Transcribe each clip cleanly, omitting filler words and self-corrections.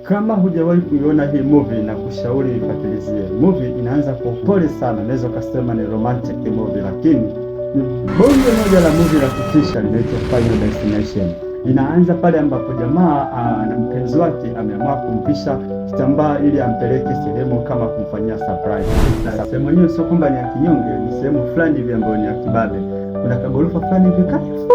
Kama hujawahi kuiona hii movie na kushauri ifuatilizie. Movie inaanza kwa upole sana, naweza kusema ni romantic movie, lakini ni bonge moja la movie la kutisha linaitwa Final Destination. Inaanza pale ambapo jamaa na mpenzi wake ameamua kumpisha kitambaa ili ampeleke sehemu kama kumfanyia surprise. Na sehemu hiyo sio kwamba ni ya kinyonge, ni sehemu fulani hivi ambayo ni ya kibabe. Kuna kagorofa fulani hivi karefu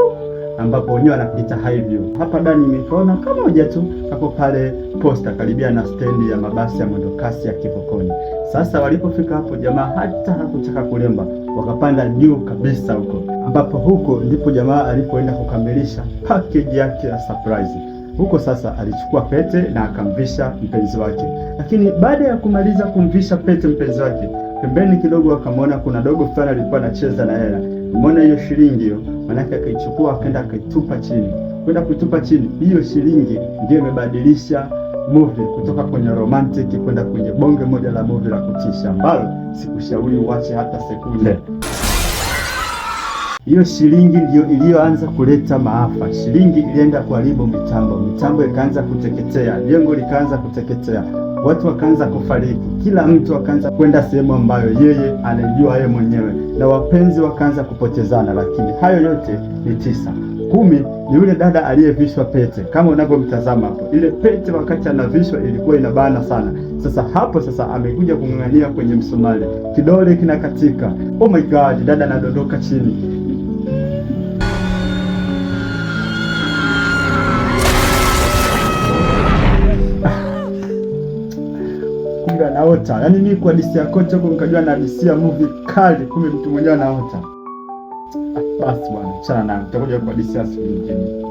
ambapo wenyewe wanapita high view. Hapa ndani nikaona kama moja tu hapo pale posta karibia na stendi ya mabasi ya mwendokasi ya Kivukoni. Sasa walipofika hapo, jamaa hata hakutaka kulemba, wakapanda juu kabisa huko, ambapo huko ndipo jamaa alipoenda kukamilisha package yake ya surprise. Huko sasa alichukua pete na akamvisha mpenzi wake, lakini baada ya kumaliza kumvisha pete mpenzi wake, pembeni kidogo akamwona kuna dogo fulani alikuwa anacheza na hela. Umeona hiyo shilingi hiyo, manake akaichukua akaenda akaitupa chini. Kwenda kuitupa chini, hiyo shilingi ndio imebadilisha movie kutoka kwenye romantic kwenda kwenye bonge moja la movie la kutisha ambalo sikushauri uache hata sekunde. Hiyo shilingi ndio iliyoanza kuleta maafa. Shilingi ilienda kuharibu mitambo ikaanza kuteketea, jengo likaanza kuteketea, watu wakaanza kufariki, kila mtu akaanza kwenda sehemu ambayo yeye anajua yeye mwenyewe, na wapenzi wakaanza kupotezana. Lakini hayo yote ni 9. 10 ni yule dada aliyevishwa pete. Kama unavyomtazama hapo, ile pete wakati anavishwa ilikuwa inabana sana. Sasa hapo amekuja kung'ang'ania kwenye msumari, kidole kinakatika. Oh my god, dada anadondoka chini. Kumbe anaota. Yaani mimi kwa hadithi ya kocha huko nikajua na hadithi ya movie kali, kumbe mtu mwenyewe anaota. Basi bwana, chana na tutakuja kwa hadithi ya siku nyingine.